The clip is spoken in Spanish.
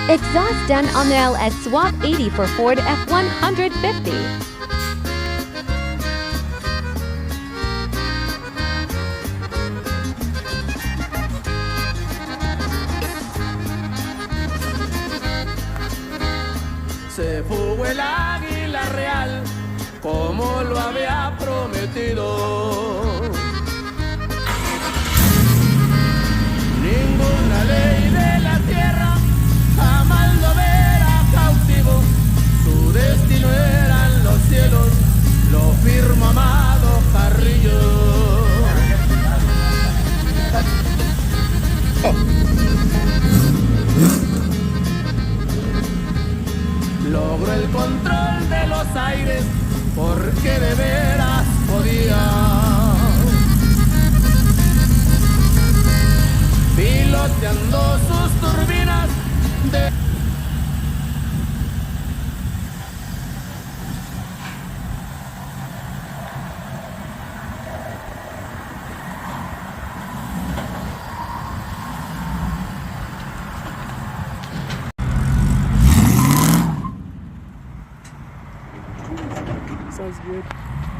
Exhaust done on the LS Swap 80 for Ford F-150. Se fugó el águila real como lo había prometido. Ninguna ley de la tierra jamás lo verá cautivo. Su destino eran los cielos, lo firmó Amado Carrillo. Logró el control de los aires porque de veras podía. Piloteando sus turbinas de... Sounds good.